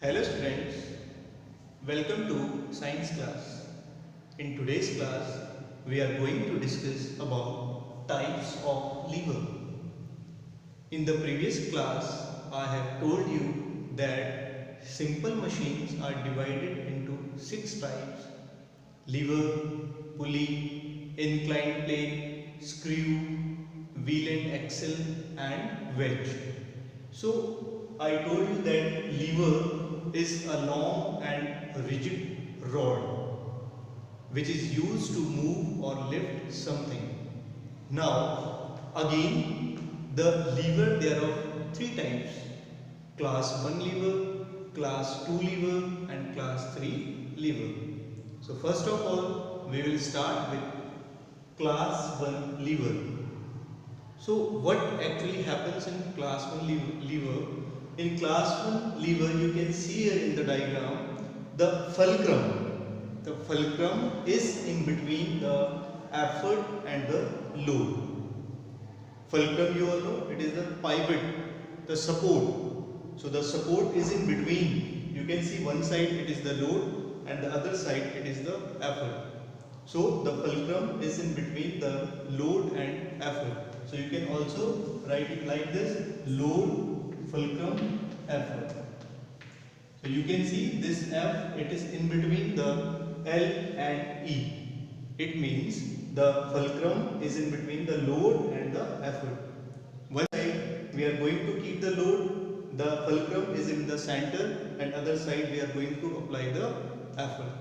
Hello students, welcome to science class. In today's class, we are going to discuss about types of lever. In the previous class, I have told you that simple machines are divided into 6 types: lever, pulley, inclined plane, screw, wheel and axle, and wedge. So I told you that lever is a long and rigid rod which is used to move or lift something. Now again, the lever, there are of 3 types: class 1 lever, class 2 lever and class 3 lever. So first of all, we will start with class 1 lever. So what actually happens in class 1 lever? In class 1 lever, you can see here in the diagram the fulcrum. The fulcrum is in between the effort and the load. Fulcrum, you all know, it is the pivot, the support. So the support is in between. You can see one side it is the load and the other side it is the effort. So the fulcrum is in between the load and effort. So you can also write it like this: load, fulcrum, effort. So you can see this F, it is in between the L and E. It means the fulcrum is in between the load and the effort. One side we are going to keep the load, the fulcrum is in the center, and other side we are going to apply the effort.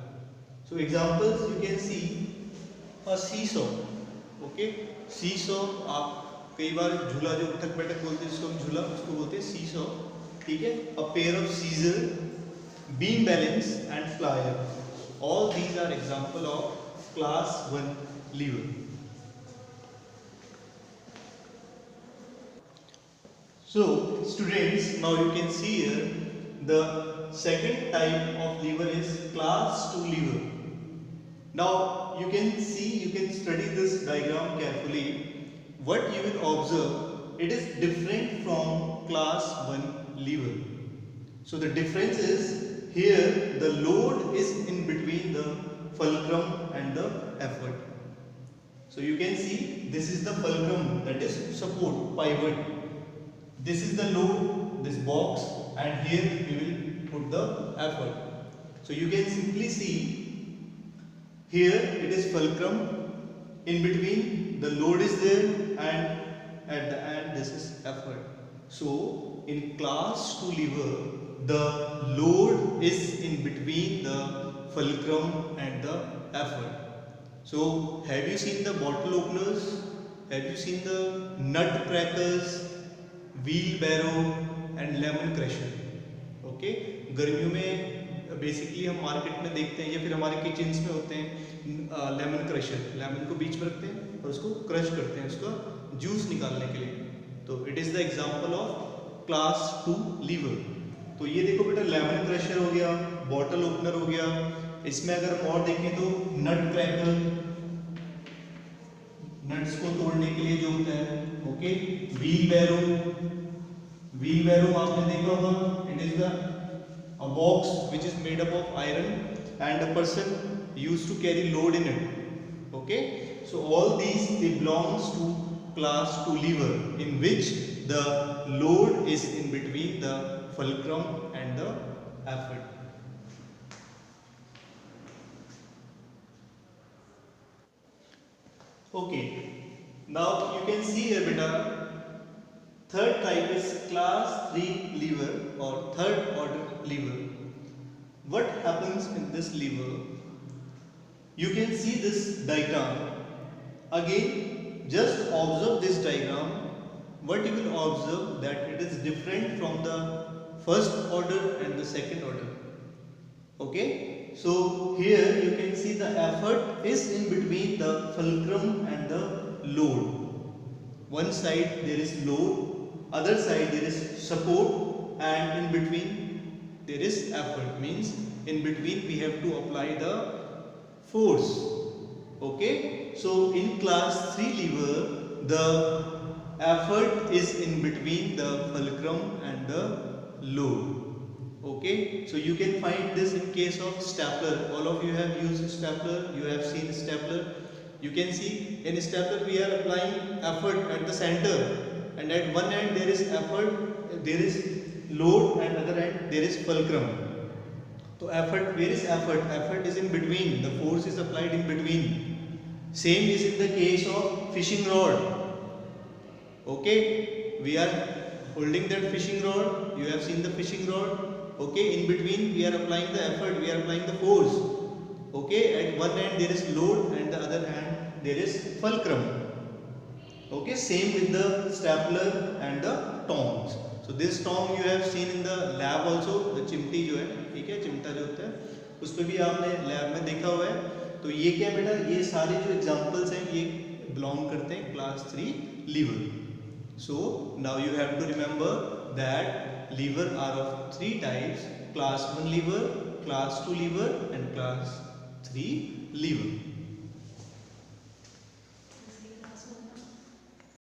So examples you can see a seesaw. Okay, seesaw, आप कई बार झूला जो उठक बैठक बोलते हैं जिसको हम झूला उसको बोलते हैं seesaw. ठीक है, a pair of scissors, beam balance and plier. All these are example of class 1 lever. So students, now you can see here the second type of lever is class 2 lever. Now you can see, you can study this diagram carefully. What you will observe, it is different from class 1 lever. So the difference is, here the load is in between the fulcrum and the effort. So you can see this is the fulcrum, that is support, pivot. This is the load, this box, and here we will put the effort. So you can simply see here it is fulcrum, in between the load is there, and at the end this is effort. So in class 2 lever, the load is in between the fulcrum and the effort. So have you seen the bottle openers? Have you seen the nut crackers, wheelbarrow and lemon crusher? Okay, गर्मियों में basically हम market में देखते हैं या फिर हमारे kitchens में होते हैं लेमन क्रशर. लेमन को बीच में रखते हैं और उसको क्रश करते हैं उसका जूस निकालने के लिए. तो it is the example of class 2 lever. तो ये देखो बेटा, लेमन क्रशर हो गया, बॉटल ओपनर हो गया. इसमें अगर हम और देखें तो नट क्रैकर, नट्स को तोड़ने के लिए जो होता है. ओके, व्हील बैरो, व्हील बैरो आपने देखा होगा, it is the a box which is made up of iron and a person used to carry load in it. Okay, so all these, they belongs to class 2 lever, in which the load is in between the fulcrum and the effort. Okay, now you can see here beta, third type is class 3 lever or third order lever. What happens in this lever? You can see this diagram. Again, just observe this diagram. What you will observe, that it is different from the first order and the second order. Okay, so here you can see the effort is in between the fulcrum and the load. One side there is load, other side there is support, and in between there is effort. Means in between we have to apply the force. Okay, so in class 3 lever, the effort is in between the fulcrum and the load. Okay, so you can find this in case of stapler. All of you have used stapler, you have seen stapler. You can see in stapler we are applying effort at the center, and at one end there is effort, there is load, and other end there is fulcrum. So effort, where is effort? Effort is in between, the force is applied in between. Same is in the case of fishing rod. Okay, we are holding that fishing rod, you have seen the fishing rod. Okay, in between we are applying the effort, we are applying the force. Okay, at one end there is load and the other hand there is fulcrum. Okay, same with the stapler and the tongs. So this tong you have seen in the lab also, the चिमटी जो है, ठीक है, चिमटा जो होता है उस पर भी आपने लैब में देखा हुआ है. तो ये क्या बेटा, ये सारे जो एग्जांपल्स हैं ये बिलोंग करते हैं class 3 lever. So now you have to remember that lever are of 3 types: class 1 lever, class 2 lever and class 3 lever.